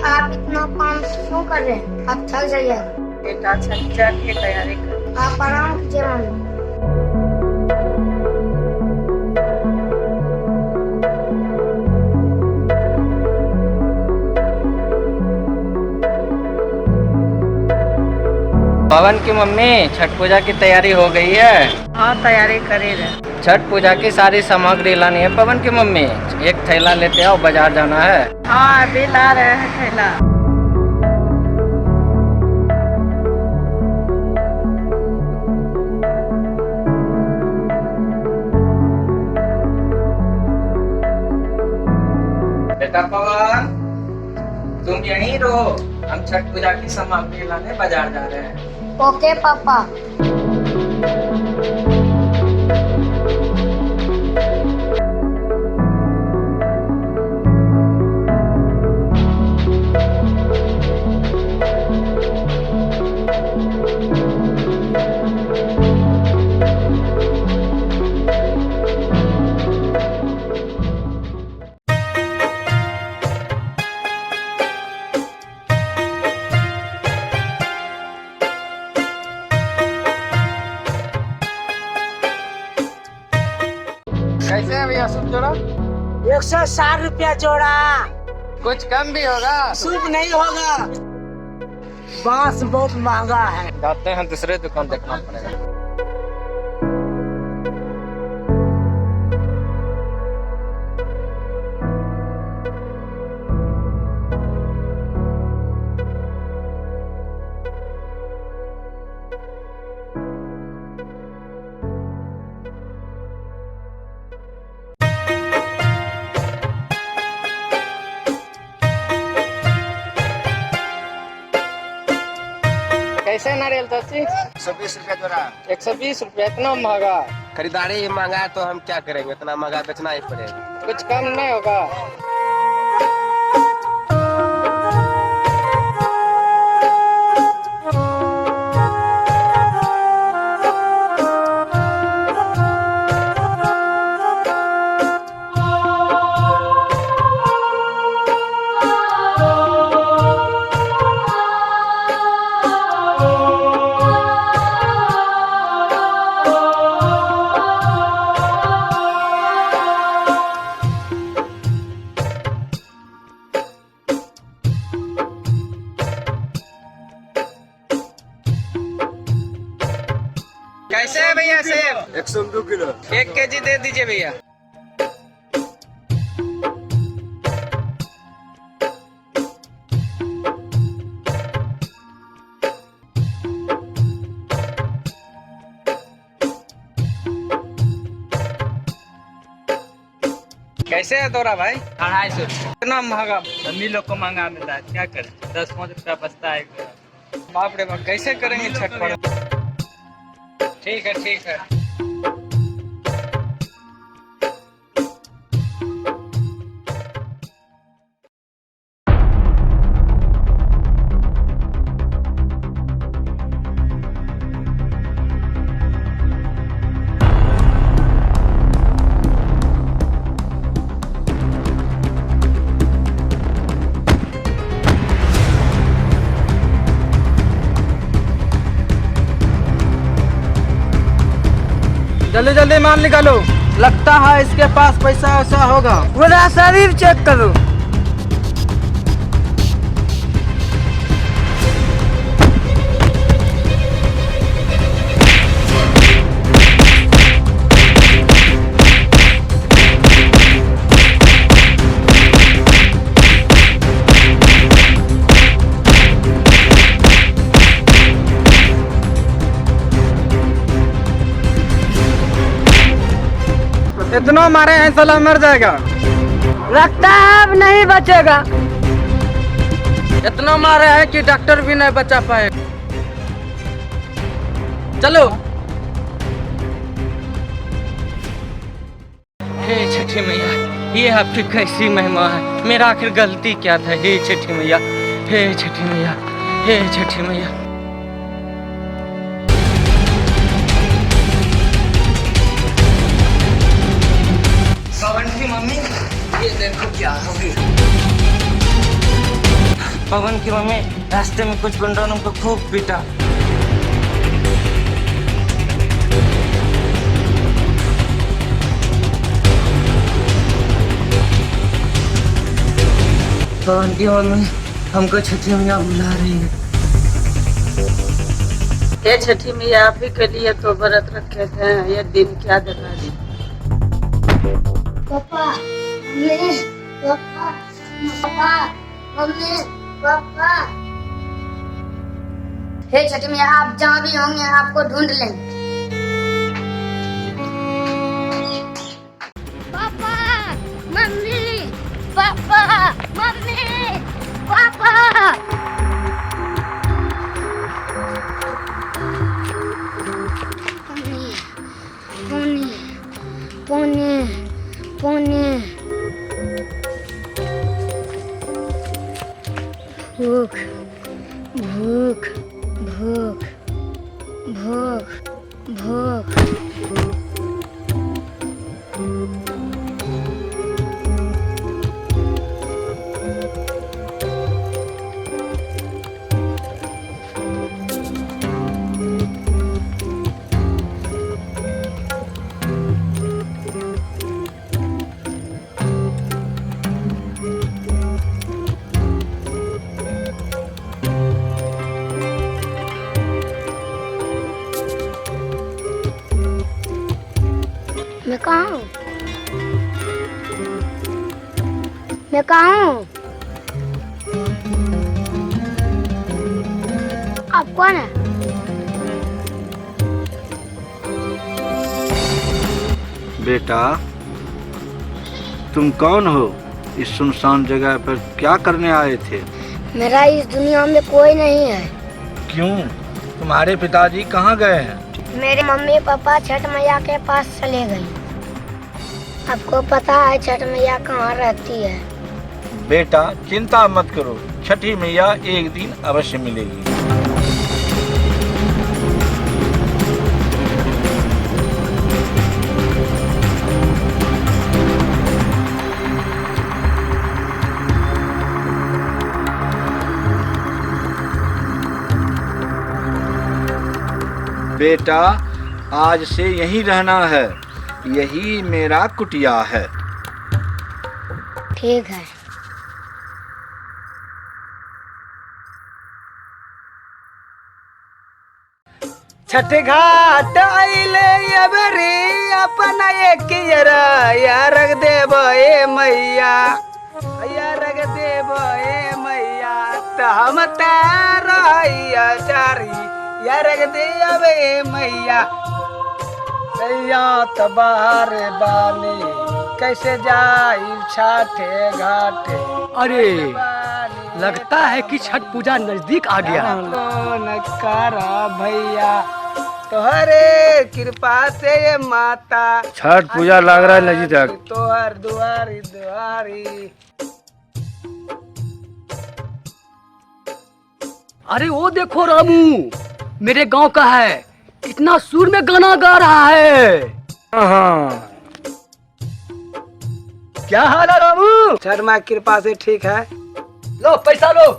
आप इतना काम क्यों कर रहे हैं? आप थक जाइए। बेटा छठ पूजा की तैयारी कर। आप आराम कीजिए मम्मी। पवन की मम्मी छठ पूजा की तैयारी हो गई है। हाँ तैयारी करे रहे। छठ पूजा की सारी सामग्री लानी है पवन की मम्मी। एक थैला लेते आओ, बाजार जाना है। हाँ अभी ला रहे हैं थैला। बेटा पवन, तुम यहीं रहो, हम छठ पूजा की सामग्री लाने बाजार जा रहे हैं। ओके पापा। कैसे है भैया सूप जोड़ा? 160 रुपया जोड़ा। कुछ कम भी होगा? सूप नहीं होगा, बांस बहुत महंगा है। जाते हैं दूसरे दुकान देखना पड़ेगा। कैसे नारियल चाची? 120 रुपया जोड़ा। 120 रुपया, इतना महंगा? खरीदारी ही महंगा है तो हम क्या करेंगे, इतना महंगा बेचना ही पड़ेगा। कुछ कम नहीं होगा? कैसे है भैया सेब? 102 किलो। 1 केजी दे दीजिए भैया। कैसे है तोरा भाई? 250। इतना महंगा? अम्मी लोग को महंगा मिलता है, क्या करें, 10-5 रुपया बचता है। बाप रे बाप, कैसे करेंगे छठ पर्व? ठीक है ठीक है। जल्दी जल्दी माल निकालो, लगता है इसके पास पैसा वैसा होगा। पूरा शरीर चेक करो। इतना मारे हैं साला मर जाएगा। लगता है अब नहीं बचेगा। इतना मारे हैं कि डॉक्टर भी नहीं बचा पाए। चलो। हे छठी मैया, ये आपकी कैसी महिमा है, मेरा आखिर गलती क्या था? हे छठी मैया, हे छठी मैया, हे छठी मैया। पवन की मम्मी, ये देखो क्या हो गया। पवन की मम्मी रास्ते में कुछ गुंडों ने उनको खूब पीटा। पवन की मम्मी हमको छठी मैया बुला रही है। ये छठी मैया आप ही के लिए तो व्रत रखे थे, ये दिन क्या दिखा दी। Papa mummy papa papa mummy papa. हे छठी मैया, आप जहाँ भी होंगे आपको ढूंढ लेंगे। Papa mummy papa mummy papa. Pony pony pony भूख भूख भूख भूख भूख। मैं कहाँ हूँ? मैं कहाँ हूँ? आप कौन है? बेटा, तुम कौन हो? इस सुनसान जगह पर क्या करने आए थे? मेरा इस दुनिया में कोई नहीं है। क्यों? तुम्हारे पिताजी कहाँ गए हैं? मेरे मम्मी पापा छठ मैया के पास चले गए। आपको पता है छठ मैया कहाँ रहती है? बेटा, चिंता मत करो, छठी मैया एक दिन अवश्य मिलेगी। बेटा, आज से यहीं रहना है, यही मेरा कुटिया है। ठीक है। छठ घाट आइले अबरी अपन एक या रख देब ए मैया, या रख देब ए मैया। त हम तारा चारी या रख देब ए मैया। या तबार बानी कैसे जाई छाठे घाटे। अरे लगता है कि छठ पूजा नजदीक आ गया। न करा भैया, तोहरे कृपा से ये माता। छठ पूजा लग रहा है नजदीक। तोहर दुआरी दुआरी। अरे वो देखो रामू, मेरे गांव का है, कितना सुर में गाना गा रहा है। हाँ, क्या हाल है रामू? शर्मा कृपा से ठीक है। लो पैसा लो।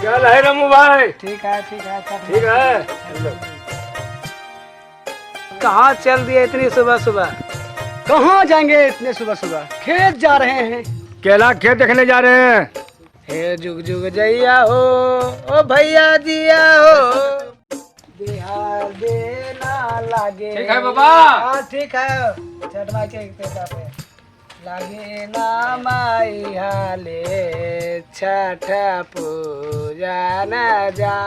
क्या है रामू भाई? ठीक है ठीक है ठीक है। कहाँ चल दिए इतनी सुबह सुबह? कहाँ जाएंगे इतने सुबह सुबह? खेत जा रहे हैं। केला खेत देखने जा रहे हैं। हे जुग जुग जैया हो, ओ भैया जिया हो, बिहार देना लागे। ठीक है बाबा। हाँ ठीक है। छठ माई के कृपा पे लागे ना माई हाले, छठ पूजा न जा।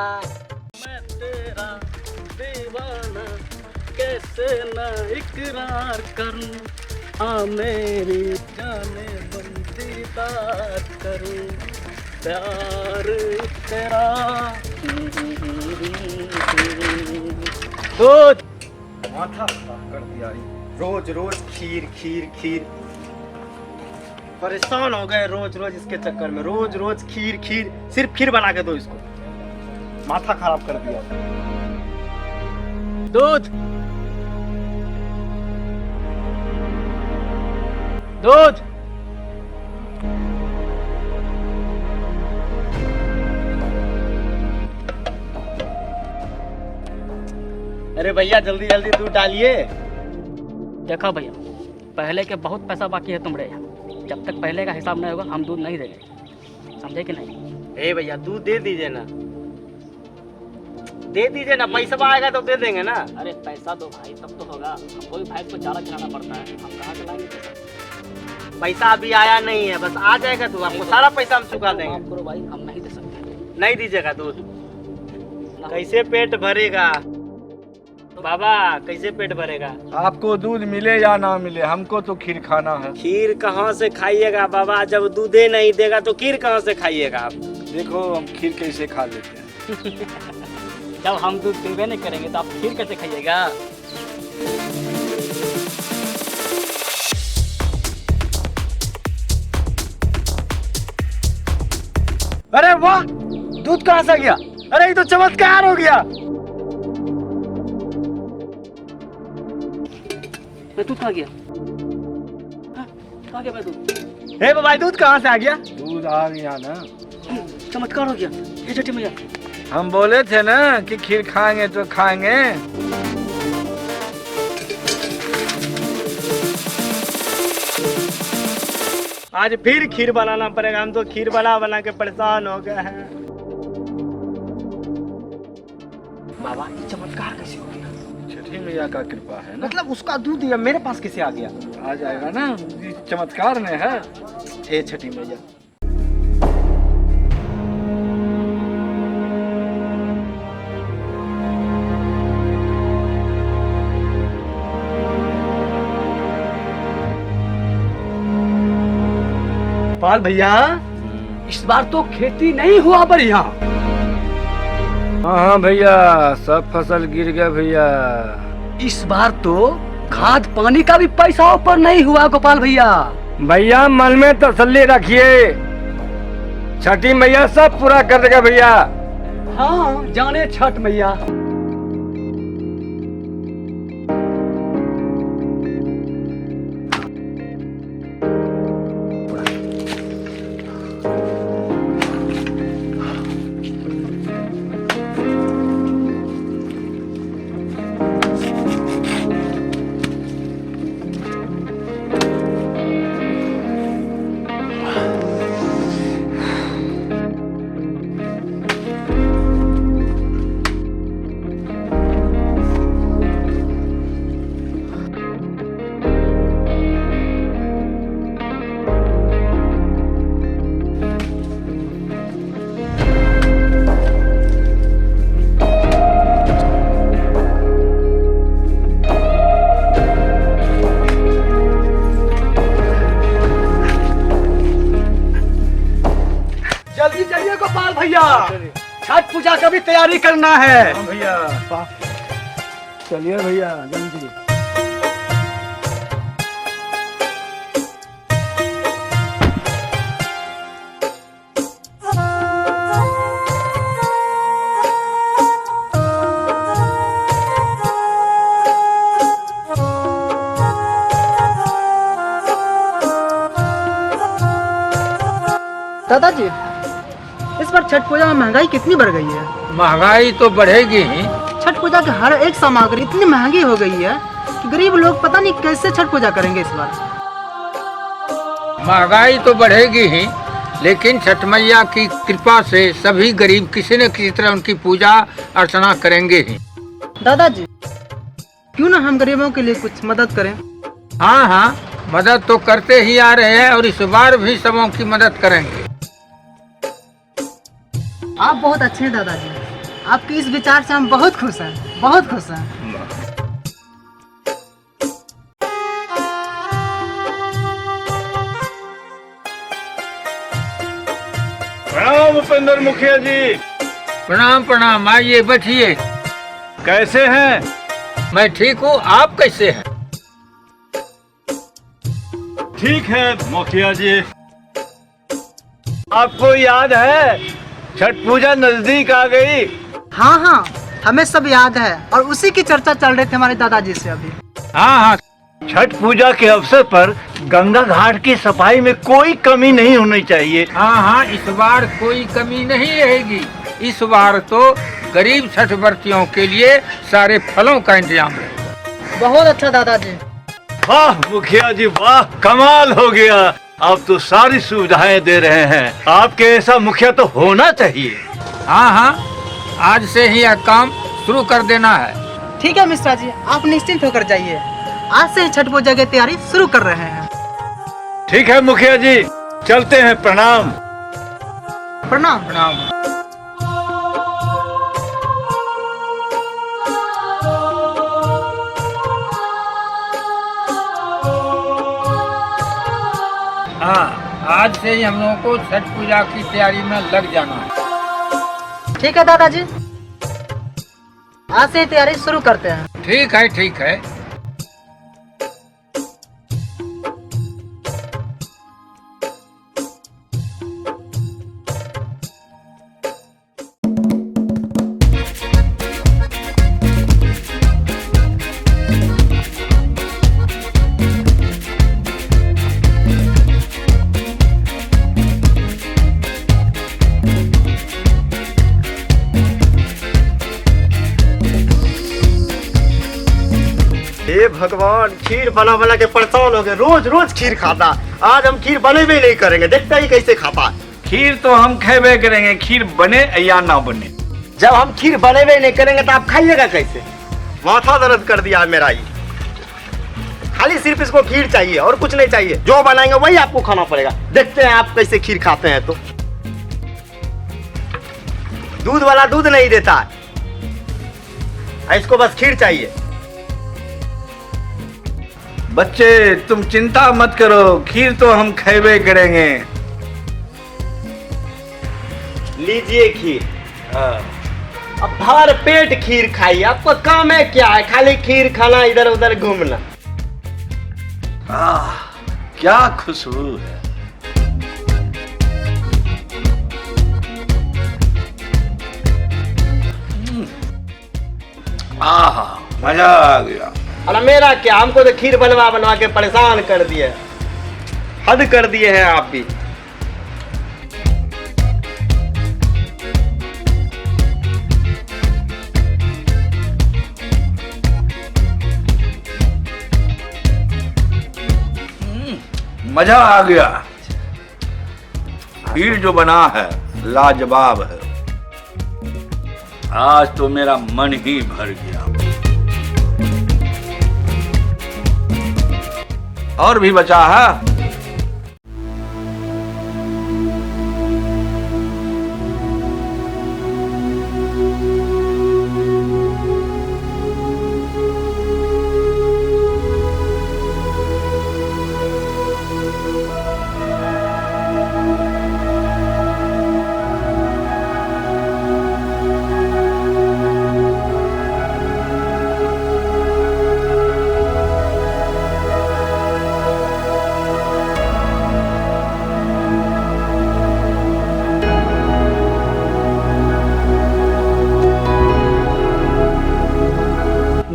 मैं तेरा दीवाना कैसे न इकरार करूं, हाँ मेरी जाने बंदी बात करूं, प्यार तेरा। दूध माथा खराब कर दिया। रोज रोज खीर खीर खीर, परेशान हो गए रोज रोज इसके चक्कर में। रोज रोज खीर खीर, सिर्फ खीर बना के दो इसको। माथा खराब कर दिया। दूध दूध अरे भैया जल्दी जल्दी दूध डालिए। देखो भैया, पहले के बहुत पैसा बाकी है तुम्हारे यहाँ। जब तक पहले का हिसाब नहीं होगा हम दूध नहीं देंगे, समझे कि नहीं? ए भैया दूध दे दीजिए ना, दे दीजिए ना, पैसा आएगा तो दे देंगे ना। अरे पैसा दो भाई, तब तो होगा। हमको भी भैंस को चारा खिलाना पड़ता है, हम कहाँ से लाएंगे पैसा? पैसा अभी आया नहीं है, बस आ जाएगा तो आपको सारा पैसा हम चुका देंगे। माफ करो भाई, हम नहीं दे सकते। नहीं दीजिएगा दूध, कैसे पेट भरेगा बाबा, कैसे पेट भरेगा? आपको दूध मिले या ना मिले, हमको तो खीर खाना है। खीर कहाँ से खाइएगा बाबा, जब दूधे नहीं देगा तो खीर कहाँ से खाइएगा आप? देखो हम खीर कैसे खा लेते हैं। जब हम दूध पीबे नहीं करेंगे तो आप खीर कैसे खाइएगा? अरे वाह, दूध कहाँ से गया? अरे ये तो चमत्कार हो गया। मैं दूध खा गया। हाँ, खा गया मैं दूध। हे बाबा दूध कहाँ से आ गया? दूध आ गया ना, चमत्कार हो गया। ये छठी मैया, हम बोले थे ना कि खीर खाएंगे तो खाएंगे। आज फिर खीर बनाना पड़ेगा, हम तो खीर बना बना के परेशान हो गए हैं। बाबा ये चमत्कार कैसे हो गया? छठी मैया का कृपा है ना। मतलब उसका दूध या मेरे पास कैसे आ गया? आ जाएगा ना, ये चमत्कार में है। हे छठी मैया, पाल भैया इस बार तो खेती नहीं हुआ बढ़िया। हाँ भैया, सब फसल गिर गया भैया। इस बार तो खाद पानी का भी पैसा ऊपर नहीं हुआ गोपाल भैया। भैया मन में तसल्ली रखिए, छठी मैया सब पूरा कर देगा भैया। हाँ जाने छठ मैया। जल्दी जाइए गोपाल भैया, छठ पूजा का भी तैयारी करना है। हाँ भैया, चलिए भैया जल्दी। दादाजी इस बार छठ पूजा में महंगाई कितनी बढ़ गई है? महंगाई तो बढ़ेगी ही। छठ पूजा की हर एक सामग्री इतनी महंगी हो गई है कि गरीब लोग पता नहीं कैसे छठ पूजा करेंगे इस बार। महंगाई तो बढ़ेगी ही, लेकिन छठ मैया की कृपा से सभी गरीब किसी न किसी तरह उनकी पूजा अर्चना करेंगे ही। दादाजी क्यों ना हम गरीबों के लिए कुछ मदद करें? हाँ हाँ, मदद तो करते ही आ रहे हैं और इस बार भी सबों की मदद करेंगे। आप बहुत अच्छे हैं दादाजी, आपके इस विचार से हम बहुत खुश हैं, बहुत खुश हैं। प्रणाम उपेंद्र मुखिया जी। प्रणाम प्रणाम, आइए बैठिए। कैसे हैं? मैं ठीक हूँ, आप कैसे हैं? ठीक है मुखिया जी। आपको याद है छठ पूजा नजदीक आ गई? हाँ हाँ हमें सब याद है और उसी की चर्चा चल रही थी हमारे दादाजी से अभी। हाँ हाँ, छठ पूजा के अवसर पर गंगा घाट की सफाई में कोई कमी नहीं होनी चाहिए। हाँ हाँ, इस बार कोई कमी नहीं रहेगी। इस बार तो गरीब छठ व्रतियों के लिए सारे फलों का इंतजाम रहेगा। बहुत अच्छा दादाजी। वाह मुखिया जी वाह, कमाल हो गया। आप तो सारी सुविधाएं दे रहे हैं। आपके ऐसा मुखिया तो होना चाहिए। हाँ हाँ, आज से ही यह काम शुरू कर देना है। ठीक है मिश्रा जी, आप निश्चिंत होकर जाइए। आज से ही छठ पूजा की तैयारी शुरू कर रहे हैं। ठीक है मुखिया जी, चलते हैं। प्रणाम। प्रणाम। प्रणाम। हाँ, आज से ही हम लोगों को छठ पूजा की तैयारी में लग जाना है। ठीक है दादाजी, आज से ही तैयारी शुरू करते हैं। ठीक है ठीक है। हे भगवान, खीर बना बना के परेशान हो गए। रोज रोज खीर खाता। आज हम खीर बने भी नहीं करेंगे, देखते ही कैसे खाता। खीर तो हम खेबे करेंगे, खीर बने या ना बने। जब हम खीर बने भी नहीं करेंगे तो आप खाइएगा कैसे? माथा दर्द कर दिया मेरा ये। खाली सिर्फ इसको खीर चाहिए और कुछ नहीं चाहिए। जो बनाएंगे वही आपको खाना पड़ेगा। देखते हैं आप कैसे खीर खाते हैं। तो दूध वाला दूध नहीं देता है, इसको बस खीर चाहिए। बच्चे तुम चिंता मत करो, खीर तो हम खेबे करेंगे। लीजिए खीर। अब भर पेट खीर खाइए। आपका काम है क्या है? खाली खीर खाना, इधर उधर घूमना। क्या खुशबू है। मजा आ गया। अरे मेरा क्या, हमको तो खीर बनवा बनवा के परेशान कर दिए। हद कर दिए हैं आप भी। मजा आ गया। खीर जो बना है लाजवाब है। आज तो मेरा मन ही भर गया। और भी बचा है।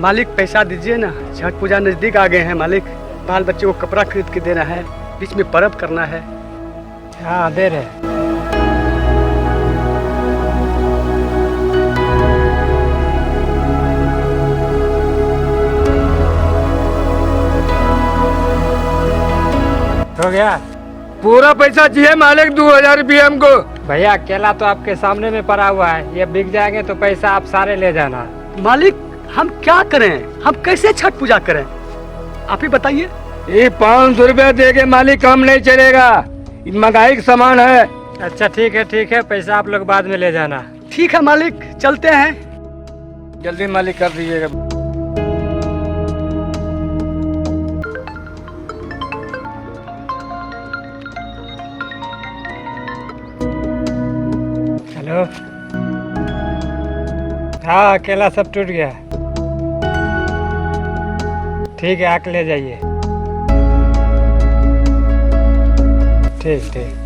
मालिक पैसा दीजिए ना, छठ पूजा नजदीक आ गए हैं मालिक। बाल बच्चे को कपड़ा खरीद के देना है, बीच में पर्व करना है। हाँ दे रहे। हो गया? पूरा पैसा चाहिए मालिक, 2000 रुपये हमको। भैया केला तो आपके सामने में पड़ा हुआ है, ये बिक जाएंगे तो पैसा आप सारे ले जाना। मालिक हम क्या करें, हम कैसे छठ पूजा करें, आप ही बताइए। ये 500 रुपया देके मालिक काम नहीं चलेगा, महंगाई का सामान है। अच्छा ठीक है, पैसा आप लोग बाद में ले जाना। ठीक है मालिक, चलते हैं। जल्दी मालिक कर दीजिएगा। हेलो। हाँ केला सब टूट गया। ठीक है आके ले जाइए। ठीक।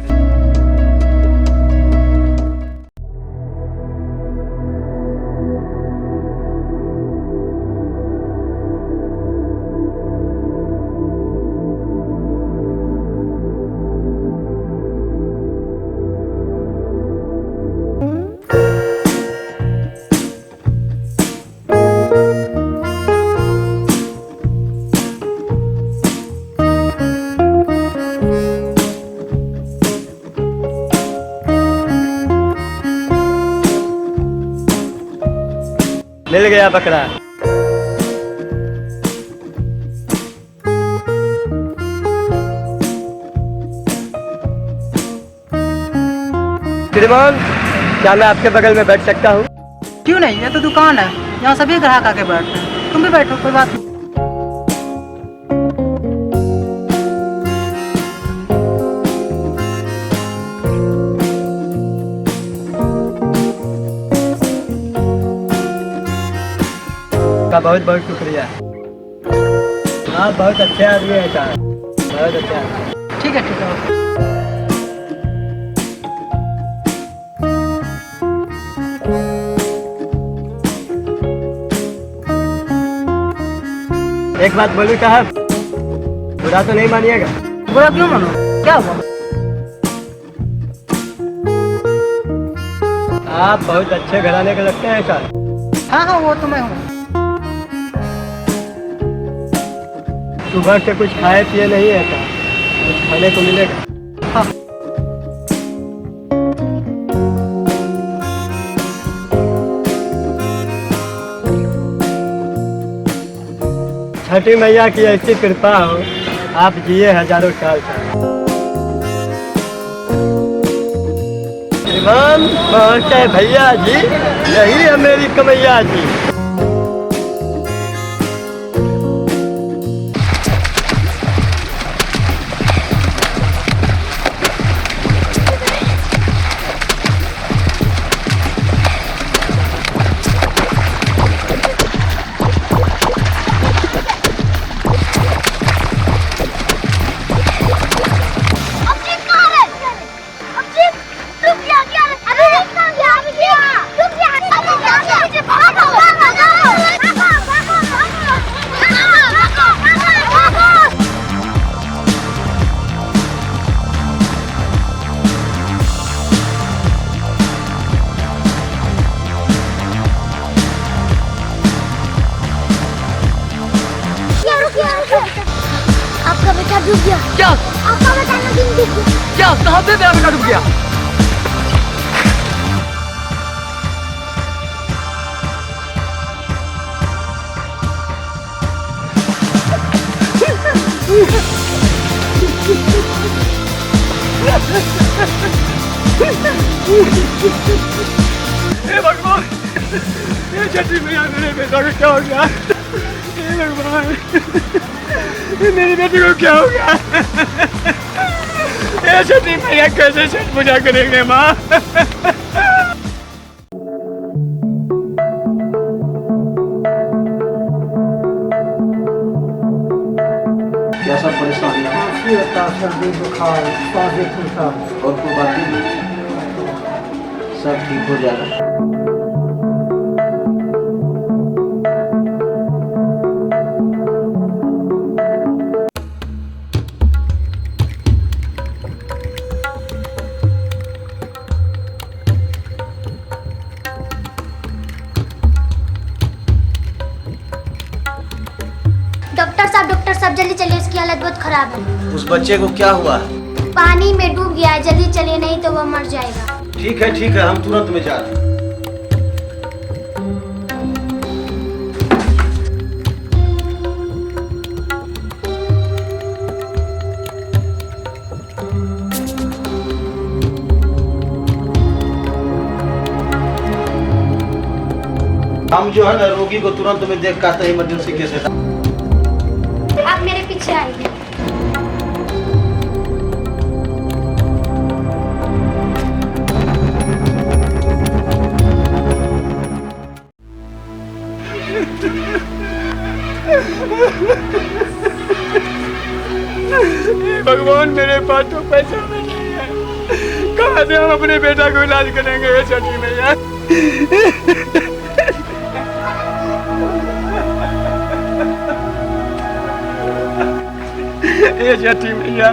गया बकरा। श्रीमान, क्या मैं आपके बगल में बैठ सकता हूँ? क्यों नहीं, ये तो दुकान है, यहाँ सभी ग्राहक आके बैठते हैं। तुम भी बैठो, कोई बात नहीं। बहुत बहुत शुक्रिया। आप बहुत अच्छे आदमी हैं साहब, बहुत अच्छे आदमी। ठीक है, ठीक है। एक बात बोलूं साहब, बुरा तो नहीं मानिएगा? बुरा क्यों मानो, क्या हुआ? आप बहुत अच्छे घराने के लगते हैं साहब। हाँ हाँ, वो तो मैं हूँ। सुबह से कुछ खाए पिए नहीं है साहब, कुछ खाने को मिलेगा? हाँ। छठी मैया की ऐसी कृपा हो, आप जिए हजारों साल तक। श्रीमान पहुंचे भैया जी, यही है मेरी कमैया जी। आपका बेटा डूब गया। क्या? आपका बेटा नदी में डूब गया। क्या? कहाँ पे मेरा बेटा डूब गया? हे भगवान, ये छठी मैया मेरे बेटा को क्या हो गया? हे भगवान, मेरी बेटी को क्या हो गया? ये छठी मैया कैसे छठ पूजा करेंगे माँ? क्या सब परेशानी है? सर्दी बुखार, और कोई बात नहीं, सब ठीक हो जाएगा। डॉक्टर साहब जल्दी चलिए, उसकी हालत बहुत खराब है। उस बच्चे को क्या हुआ है? पानी में डूब गया है, जल्दी चलिए नहीं तो वो मर जाएगा। ठीक है, हम तुरंत में जा रहे हैं। हम जो है ना रोगी को तुरंत में देख कर इमरजेंसी केस है। आप मेरे पीछे आइए। भगवान, मेरे पास तो पैसा भी नहीं है, कहाँ से हम अपने बेटा को इलाज करेंगे? ये छठी मैया, ये छठी मैया,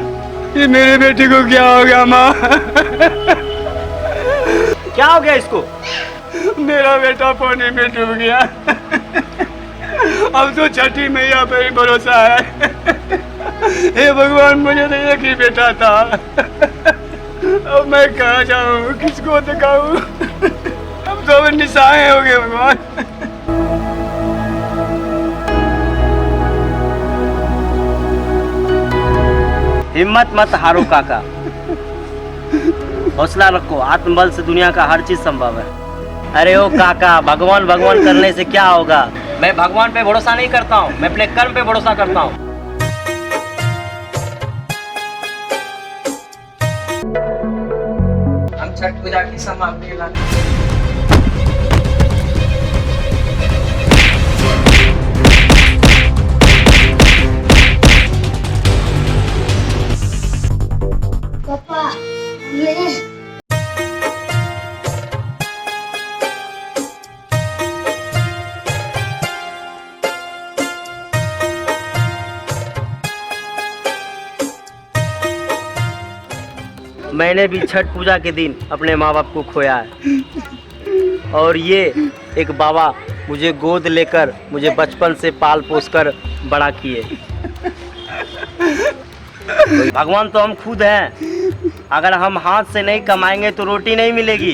ये मेरे बेटे को क्या हो गया माँ? क्या हो गया इसको? मेरा बेटा पानी में डूब गया। अब तो छठी मैया पे ही भरोसा है। हे भगवान, मुझे तो एक ही बेटा था, अब मैं कहाँ जाऊँ, किसको दिखाऊँ? अब तो निशाएं हो गए भगवान। हिम्मत मत हारो काका, हौसला रखो, आत्मबल से दुनिया का हर चीज संभव है। अरे ओ काका, भगवान भगवान करने से क्या होगा? मैं भगवान पे भरोसा नहीं करता हूँ, मैं अपने कर्म पे भरोसा करता हूँ। हम छठ पूजा की समाप्ति लाने पापा मैं मैंने भी छठ पूजा के दिन अपने माँ बाप को खोया है, और ये एक बाबा मुझे गोद लेकर मुझे बचपन से पाल पोस कर बड़ा किए। भगवान तो हम खुद हैं, अगर हम हाथ से नहीं कमाएंगे तो रोटी नहीं मिलेगी।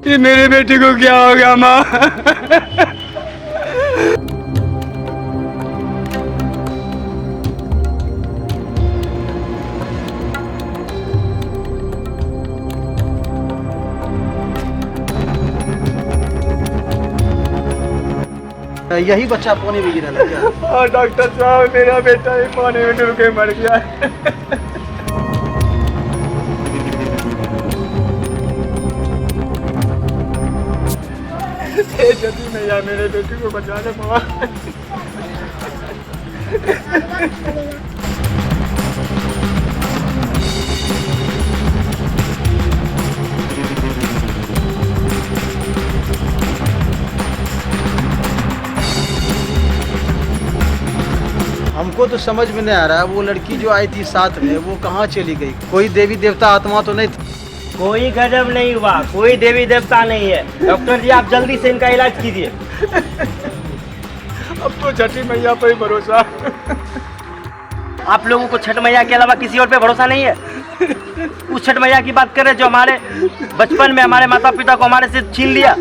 ये मेरे बेटे को क्या हो गया माँ? यही बच्चा पानी में गिरा था क्या? और डॉक्टर साहब, मेरा बेटा ही पानी में डूब के मर गया। हे जल्दी मैया, मेरे बेटे को बचा ले माँ। हमको तो समझ में नहीं आ रहा है, वो लड़की जो आई थी साथ में वो कहाँ चली गई? कोई देवी देवता आत्मा तो नहीं थी? कोई गजब नहीं हुआ, कोई देवी देवता नहीं है। डॉक्टर जी, आप जल्दी से इनका इलाज कीजिए। अब तो छठी मैया पर ही भरोसा। आप लोगों को छठ मैया के अलावा किसी और पे भरोसा नहीं है? उस छठ मैया की बात करें जो हमारे बचपन में हमारे माता पिता को हमारे से छीन लिया।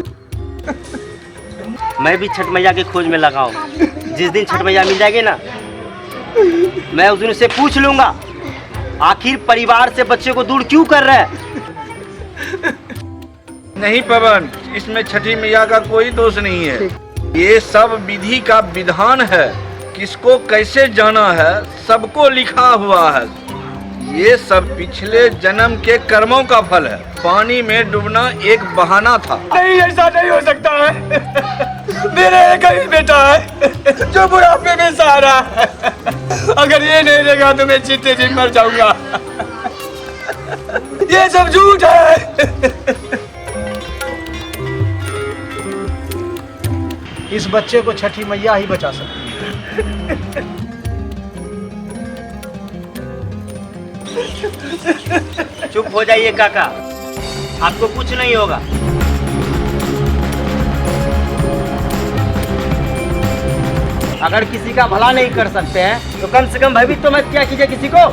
मैं भी छठ मैया की खोज में लगा हूँ। जिस दिन छठ मैया मिल जाएगी ना, मैं उस दिन उससे पूछ लूंगा आखिर परिवार से बच्चे को दूर क्यों कर रहा है। नहीं पवन, इसमें छठी मैया का कोई दोष नहीं है। ये सब विधि का विधान है, किसको कैसे जाना है सबको लिखा हुआ है। ये सब पिछले जन्म के कर्मों का फल है। पानी में डूबना एक बहाना था। नहीं, ऐसा नहीं हो सकता है। मेरा एक ही बेटा है जो बुढ़ापे में सहारा है। अगर ये नहीं रहेगा तो मैं जीते जी मर जाऊंगा। ये सब झूठ है। इस बच्चे को छठी मैया ही बचा सकती है। चुप हो जाइए काका, आपको कुछ नहीं होगा। अगर किसी का भला नहीं कर सकते हैं तो कम से कम भयभीत तो मत क्या कीजिए किसी को।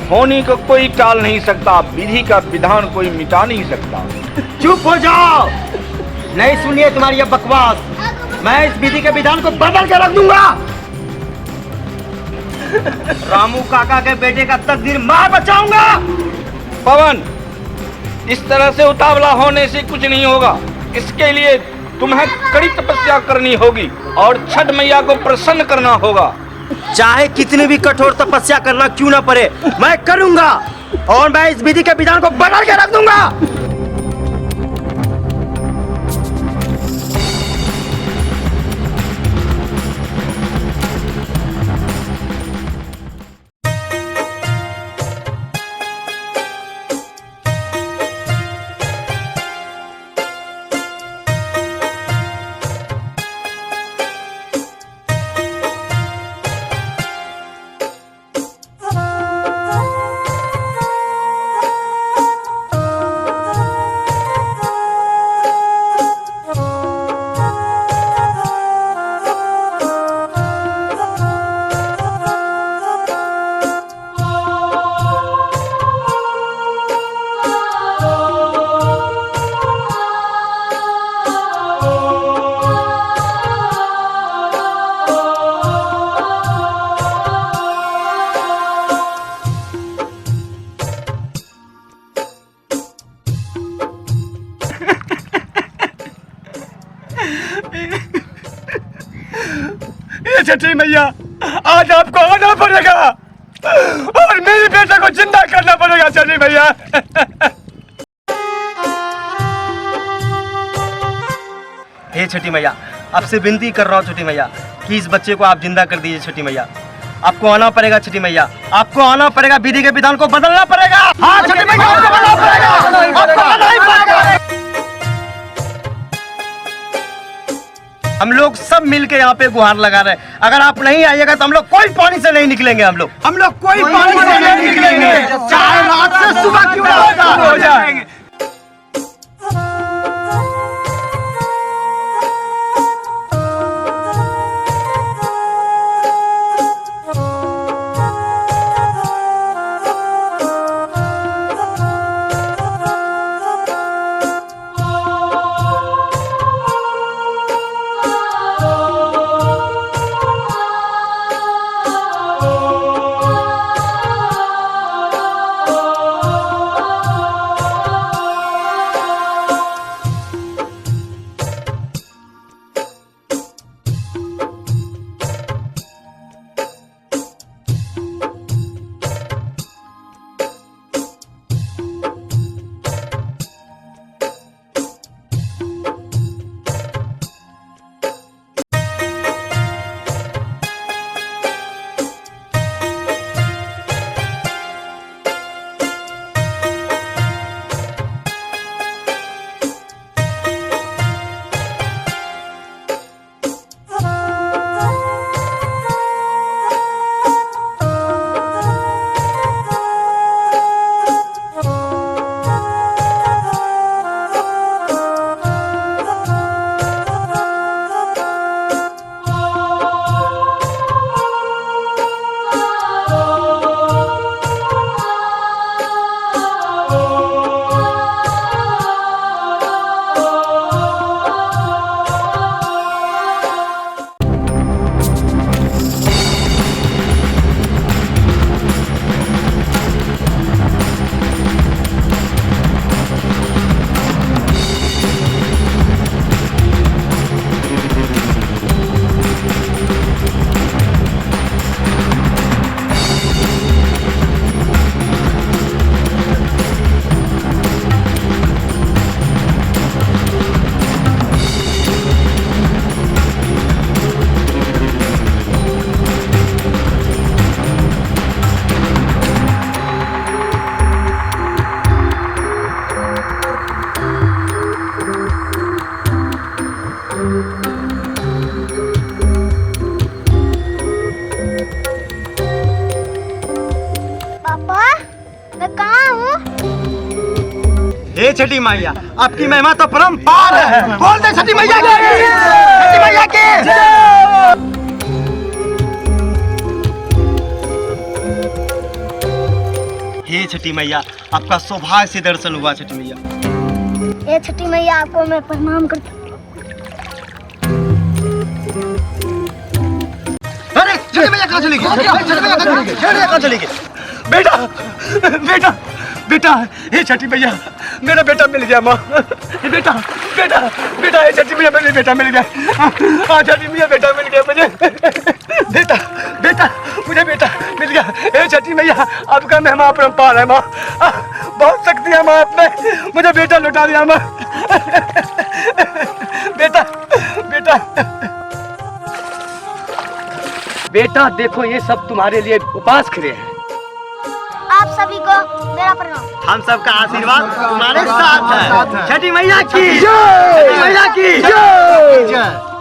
होनी को कोई टाल नहीं सकता, विधि का विधान कोई मिटा नहीं सकता। चुप हो जाओ, नहीं सुनिए तुम्हारी ये बकवास। मैं इस विधि के विधान को बदल के रख दूंगा। रामू काका के बेटे का तकदीर मैं बचाऊंगा। पवन, इस तरह से उतावला होने से कुछ नहीं होगा। इसके लिए तुम्हें कड़ी तपस्या करनी होगी और छठ मैया को प्रसन्न करना होगा। चाहे कितनी भी कठोर तपस्या करना क्यों ना पड़े, मैं करूंगा और मैं इस विधि के विधान को बदल के रख दूंगा। ये छठी मैया आज आपको आना पड़ेगा और मेरे बेटे को जिंदा करना पड़ेगा छठी मैया। हे छठी मैया, आपसे विनती कर रहा हूँ छठी मैया कि इस बच्चे को आप जिंदा कर दीजिए छठी मैया। आपको आना पड़ेगा छठी मैया, आपको आना पड़ेगा, विधि के विधान को बदलना पड़ेगा। हाँ छठी मैया, आपको बदलना पड़ेगा, आपको आना ही पड़ेगा। हम लोग सब मिलके यहाँ पे गुहार लगा रहे हैं, अगर आप नहीं आइएगा तो हम लोग कोई पानी से नहीं निकलेंगे। हम लोग कोई पानी से नहीं निकलेंगे, चाहे रात से सुबह क्यों ना हो जाए। हे छठी मैया, आपकी महिमा तो परम्पार है। बोल दे छठी मैया की, छठी मैया की। हे छठी मैया, आपका सौभाग्य से दर्शन हुआ छठी मैया। ये छठी मैया, आपको मैं प्रणाम करता हूँ। अरे छठी मैया कहाँ चली गई? छठी मैया कहाँ चली गई? छठी मैया कहाँ चली गई? बेटा बेटा बेटा, हे छठी मैया, मेरा बेटा मिल गया माँ। बेटा बेटा बेटा, हे छठी मैया, मेरा बेटा मिल गया। हाँ छठी मैया, बेटा मिल गया मुझे। बेटा बेटा, मुझे बेटा मिल गया। हे छठी मैया, आपका महिमा अपरंपार है माँ, बहुत शक्ति है माँ आप में, मुझे बेटा लौटा दिया माँ। बेटा बेटा बेटा, देखो ये सब तुम्हारे लिए उपास खड़े हैं। आप सभी को मेरा प्रणाम। हम सबका आशीर्वाद तुम्हारे साथ है। छठी मैया की जय, छठी मैया की जय।